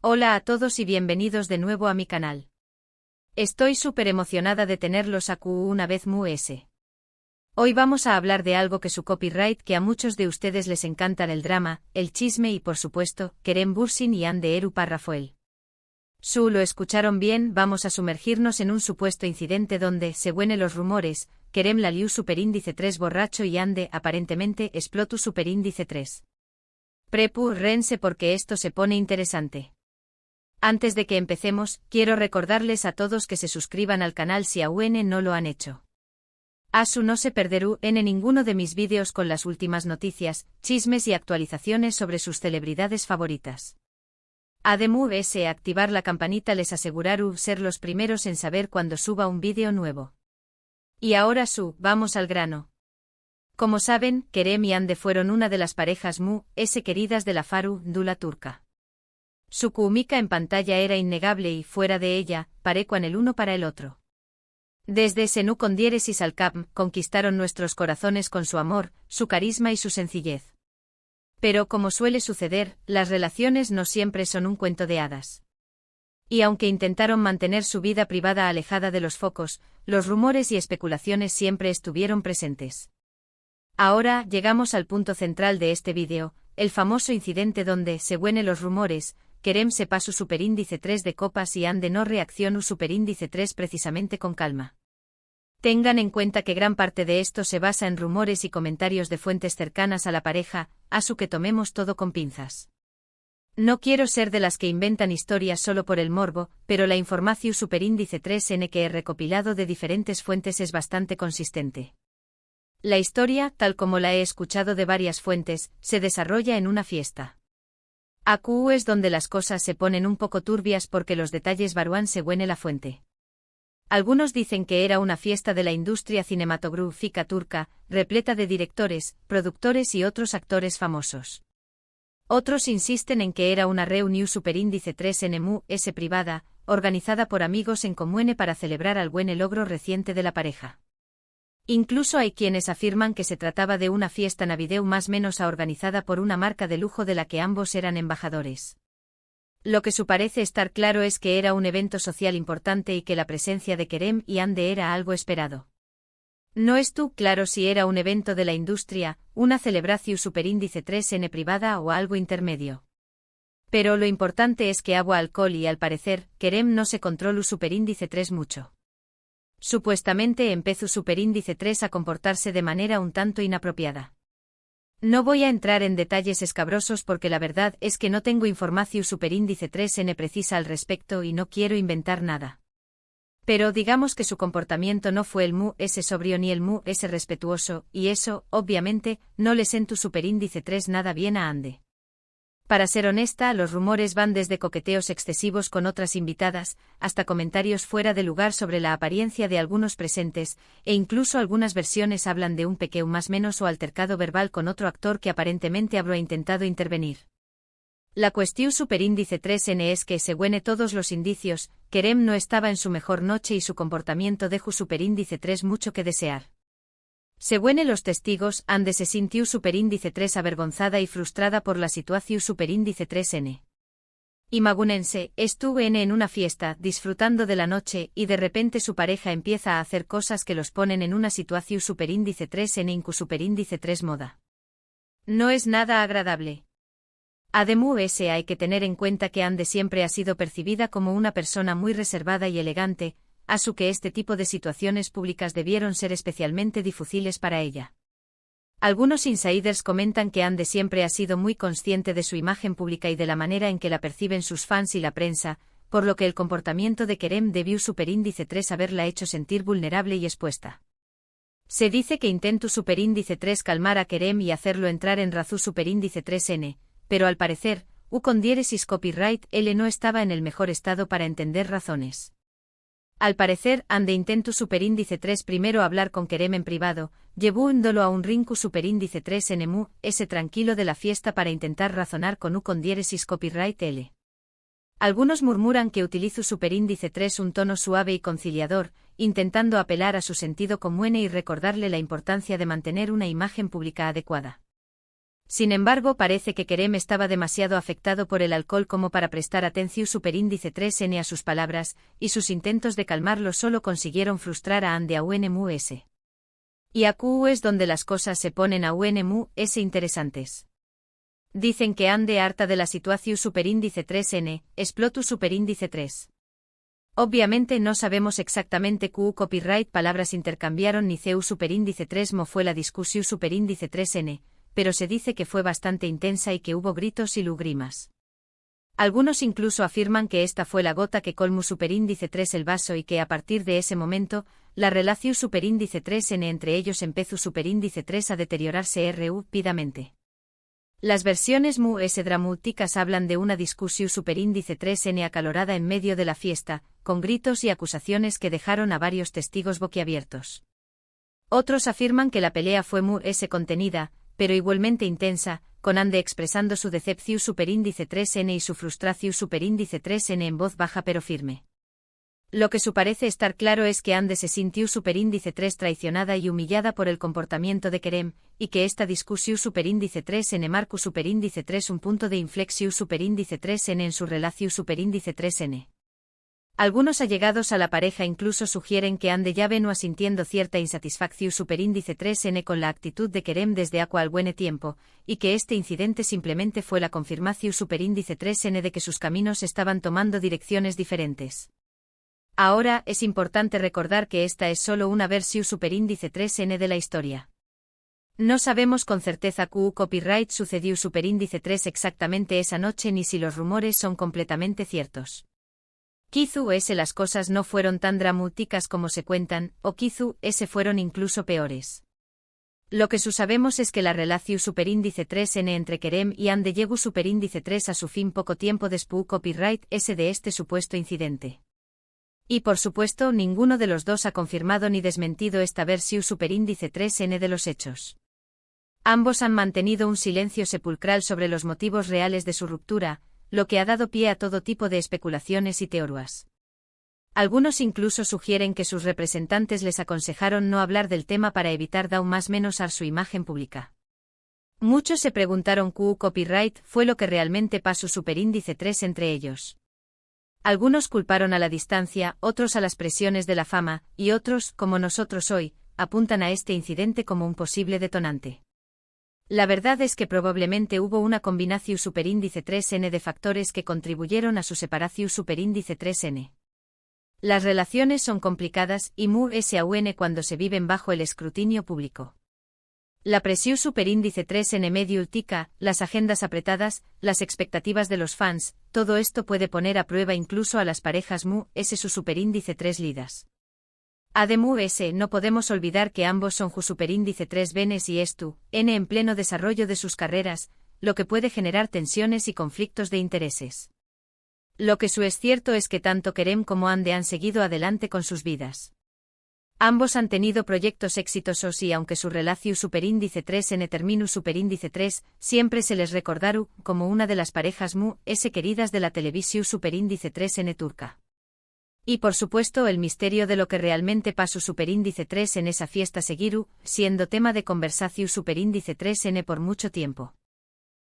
Hola a todos y bienvenidos de nuevo a mi canal. Estoy súper emocionada de tenerlos aquí una vez más. Hoy vamos a hablar de algo que su copyright que a muchos de ustedes les encantan el drama, el chisme y por supuesto, Kerem Bürsin y Hande Erçel. Lo escucharon bien, vamos a sumergirnos en un supuesto incidente donde, según los rumores, Kerem Laliu superíndice 3 borracho y Hande aparentemente explotu superíndice 3. Prepárense porque esto se pone interesante. Antes de que empecemos, quiero recordarles a todos que se suscriban al canal si aún no lo han hecho. No se perderán en ninguno de mis vídeos con las últimas noticias, chismes y actualizaciones sobre sus celebridades favoritas. Además, activar la campanita les asegurará ser los primeros en saber cuando suba un vídeo nuevo. Y ahora vamos al grano. Como saben, Kerem y Hande fueron una de las parejas queridas de la farándula turca. Su química en pantalla era innegable y, fuera de ella, parecían el uno para el otro. Desde Senu con diéresis al cap, conquistaron nuestros corazones con su amor, su carisma y su sencillez. Pero como suele suceder, las relaciones no siempre son un cuento de hadas. Y aunque intentaron mantener su vida privada alejada de los focos, los rumores y especulaciones siempre estuvieron presentes. Ahora llegamos al punto central de este vídeo, el famoso incidente donde, según los rumores, Kerem se pasó superíndice 3 de copas y Hande no reaccionó superíndice 3 precisamente con calma. Tengan en cuenta que gran parte de esto se basa en rumores y comentarios de fuentes cercanas a la pareja, que tomemos todo con pinzas. No quiero ser de las que inventan historias solo por el morbo, pero la información superíndice 3N que he recopilado de diferentes fuentes es bastante consistente. La historia, tal como la he escuchado de varias fuentes, se desarrolla en una fiesta. Aquí es donde las cosas se ponen un poco turbias porque los detalles varían según la fuente. Algunos dicen que era una fiesta de la industria cinematográfica turca, repleta de directores, productores y otros actores famosos. Otros insisten en que era una reunión superíndice 3N privada, organizada por amigos en común para celebrar el buen logro reciente de la pareja. Incluso hay quienes afirman que se trataba de una fiesta navideña más o menos organizada por una marca de lujo de la que ambos eran embajadores. Lo que parece estar claro es que era un evento social importante y que la presencia de Kerem y Hande era algo esperado. No estuvo claro si era un evento de la industria, una celebración superíndice 3N privada o algo intermedio. Pero lo importante es que hubo alcohol y al parecer, Kerem no se controló superíndice 3 mucho. Supuestamente empezó superíndice 3 a comportarse de manera un tanto inapropiada. No voy a entrar en detalles escabrosos porque la verdad es que no tengo información superíndice 3N precisa al respecto y no quiero inventar nada. Pero digamos que su comportamiento no fue el sobrio ni el respetuoso, y eso, obviamente, no le sentó superíndice 3 nada bien a Hande. Para ser honesta, los rumores van desde coqueteos excesivos con otras invitadas, hasta comentarios fuera de lugar sobre la apariencia de algunos presentes, e incluso algunas versiones hablan de un pequeño más menos o altercado verbal con otro actor que aparentemente habrá intentado intervenir. La cuestión superíndice 3N es que, según todos los indicios, Kerem no estaba en su mejor noche y su comportamiento dejó superíndice 3 mucho que desear. Según los testigos, Hande se sintió superíndice 3 avergonzada y frustrada por la situación superíndice 3N. Imagúnense, estuvo en una fiesta, disfrutando de la noche, y de repente su pareja empieza a hacer cosas que los ponen en una situación superíndice 3N incu superíndice 3 moda. No es nada agradable. Además, hay que tener en cuenta que Hande siempre ha sido percibida como una persona muy reservada y elegante, que este tipo de situaciones públicas debieron ser especialmente difíciles para ella. Algunos insiders comentan que Hande siempre ha sido muy consciente de su imagen pública y de la manera en que la perciben sus fans y la prensa, por lo que el comportamiento de Kerem debió superíndice 3 haberla hecho sentir vulnerable y expuesta. Se dice que intentó superíndice 3 calmar a Kerem y hacerlo entrar en razón superíndice 3N, pero al parecer, con diéresis copyright él no estaba en el mejor estado para entender razones. Al parecer, Hande intentó superíndice 3 primero hablar con Kerem en privado, llevándolo a un rinku superíndice 3N tranquilo de la fiesta para intentar razonar con diéresis copyright L. Algunos murmuran que utilizó superíndice 3 un tono suave y conciliador, intentando apelar a su sentido común y recordarle la importancia de mantener una imagen pública adecuada. Sin embargo, parece que Kerem estaba demasiado afectado por el alcohol como para prestar atención superíndice 3N a sus palabras, y sus intentos de calmarlo solo consiguieron frustrar a Ande AUNMUS. Y AQ es donde las cosas se ponen AUNMUS interesantes. Dicen que Ande harta de la situación superíndice 3N, explotu superíndice 3. Obviamente no sabemos exactamente QU copyright palabras intercambiaron ni CU superíndice 3 mo fue la discusión superíndice 3N, pero se dice que fue bastante intensa y que hubo gritos y lugrimas. Algunos incluso afirman que esta fue la gota que colmó superíndice 3 el vaso y que a partir de ese momento, la relación superíndice 3N entre ellos empezó superíndice 3 a deteriorarse rápidamente. Las versiones MUS dramáticas hablan de una discusión superíndice 3N acalorada en medio de la fiesta, con gritos y acusaciones que dejaron a varios testigos boquiabiertos. Otros afirman que la pelea fue MUS contenida, pero igualmente intensa, con Ande expresando su decepción superíndice 3N y su frustración superíndice 3N en voz baja pero firme. Lo que parece estar claro es que Ande se sintió superíndice 3 traicionada y humillada por el comportamiento de Kerem, y que esta discusión superíndice 3N marcó superíndice 3 un punto de inflexión superíndice 3N en su relación superíndice 3N. Algunos allegados a la pareja incluso sugieren que Ande ya venía sintiendo cierta insatisfacción superíndice 3N con la actitud de Kerem desde hace algún tiempo, y que este incidente simplemente fue la confirmación superíndice 3N de que sus caminos estaban tomando direcciones diferentes. Ahora, es importante recordar que esta es solo una versión superíndice 3N de la historia. No sabemos con certeza QU copyright sucedió superíndice 3 exactamente esa noche ni si los rumores son completamente ciertos. Quizás las cosas no fueron tan dramáticas como se cuentan, o quizás fueron incluso peores. Lo que sabemos es que la relación superíndice 3N entre Kerem y Ande llegó superíndice 3 a su fin poco tiempo después copyright de este supuesto incidente. Y por supuesto ninguno de los dos ha confirmado ni desmentido esta versión superíndice 3N de los hechos. Ambos han mantenido un silencio sepulcral sobre los motivos reales de su ruptura, lo que ha dado pie a todo tipo de especulaciones y teorías. Algunos incluso sugieren que sus representantes les aconsejaron no hablar del tema para evitar aún más menos a su imagen pública. Muchos se preguntaron QU copyright fue lo que realmente pasó superíndice 3 entre ellos. Algunos culparon a la distancia, otros a las presiones de la fama, y otros, como nosotros hoy, apuntan a este incidente como un posible detonante. La verdad es que probablemente hubo una combinación superíndice 3N de factores que contribuyeron a su separación superíndice 3N. Las relaciones son complicadas y aún cuando se viven bajo el escrutinio público. La presión superíndice 3N medio ultica, las agendas apretadas, las expectativas de los fans, todo esto puede poner a prueba incluso a las parejas su superíndice 3 lidas. Además, no podemos olvidar que ambos son ju superíndice 3 venes y estu, N en pleno desarrollo de sus carreras, lo que puede generar tensiones y conflictos de intereses. Lo que es cierto es que tanto Kerem como Ande han seguido adelante con sus vidas. Ambos han tenido proyectos exitosos y aunque su relación superíndice 3N terminó superíndice 3, siempre se les recordaron como una de las parejas queridas de la televisión superíndice 3N turca. Y por supuesto el misterio de lo que realmente pasó superíndice 3 en esa fiesta seguirú, siendo tema de conversación superíndice 3N por mucho tiempo.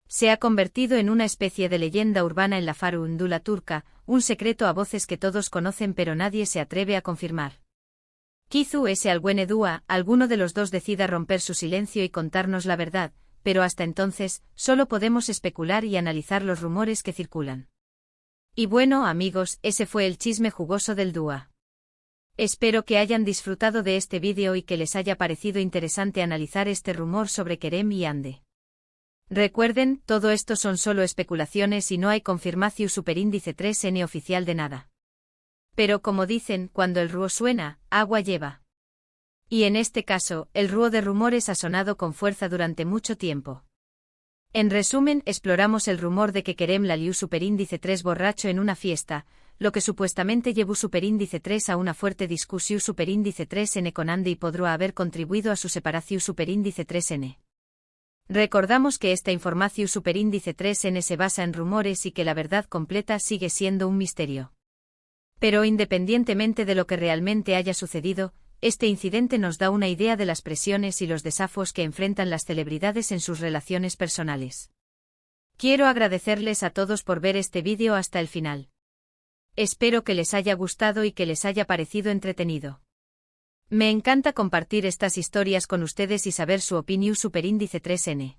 Se ha convertido en una especie de leyenda urbana en la farándula turca, un secreto a voces que todos conocen pero nadie se atreve a confirmar. Quizás algún día, alguno de los dos decida romper su silencio y contarnos la verdad, pero hasta entonces, solo podemos especular y analizar los rumores que circulan. Y bueno, amigos, ese fue el chisme jugoso del dúo. Espero que hayan disfrutado de este vídeo y que les haya parecido interesante analizar este rumor sobre Kerem y Ande. Recuerden, todo esto son solo especulaciones y no hay confirmación superíndice 3N oficial de nada. Pero como dicen, cuando el ruo suena, agua lleva. Y en este caso, el ruo de rumores ha sonado con fuerza durante mucho tiempo. En resumen, exploramos el rumor de que Kerem la lió superíndice 3 borracho en una fiesta, lo que supuestamente llevó superíndice 3 a una fuerte discusión superíndice 3N con Ande y podría haber contribuido a su separación superíndice 3N. Recordamos que esta información superíndice 3N se basa en rumores y que la verdad completa sigue siendo un misterio. Pero independientemente de lo que realmente haya sucedido, este incidente nos da una idea de las presiones y los desafíos que enfrentan las celebridades en sus relaciones personales. Quiero agradecerles a todos por ver este vídeo hasta el final. Espero que les haya gustado y que les haya parecido entretenido. Me encanta compartir estas historias con ustedes y saber su opinión Superíndice 3N.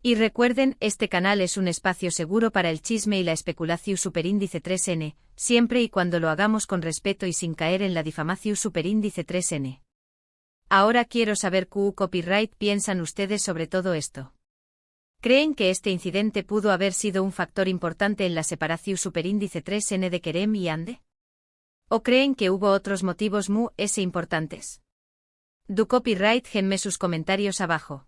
Y recuerden, este canal es un espacio seguro para el chisme y la especulación Superíndice 3N, siempre y cuando lo hagamos con respeto y sin caer en la difamación Superíndice 3N. Ahora quiero saber qué copyright piensan ustedes sobre todo esto. ¿Creen que este incidente pudo haber sido un factor importante en la separación Superíndice 3N de Kerem y Ande? ¿O creen que hubo otros motivos importantes? Du copyright, denme sus comentarios abajo.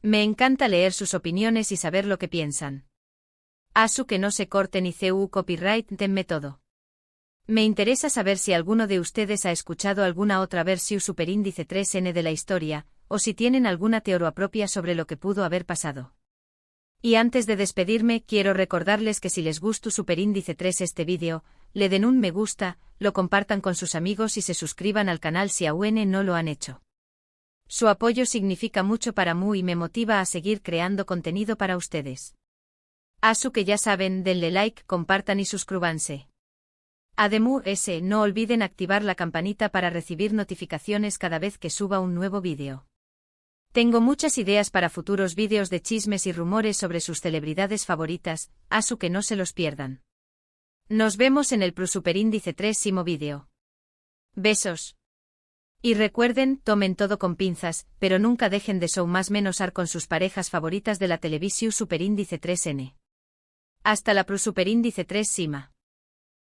Me encanta leer sus opiniones y saber lo que piensan. Asu que no se corten y cu copyright, denme todo. Me interesa saber si alguno de ustedes ha escuchado alguna otra versión Superíndice 3N de la historia, o si tienen alguna teoría propia sobre lo que pudo haber pasado. Y antes de despedirme, quiero recordarles que si les gustó Superíndice 3 este vídeo, le den un me gusta, lo compartan con sus amigos y se suscriban al canal si aún no lo han hecho. Su apoyo significa mucho para mí y me motiva a seguir creando contenido para ustedes. Asu que ya saben, denle like, compartan y suscríbanse. Además, no olviden activar la campanita para recibir notificaciones cada vez que suba un nuevo vídeo. Tengo muchas ideas para futuros vídeos de chismes y rumores sobre sus celebridades favoritas, Asu que no se los pierdan. Nos vemos en el Superíndice 3º vídeo. Besos. Y recuerden, tomen todo con pinzas, pero nunca dejen de menosar con sus parejas favoritas de la televisión Superíndice 3N. Hasta la Superíndice 3 Sima.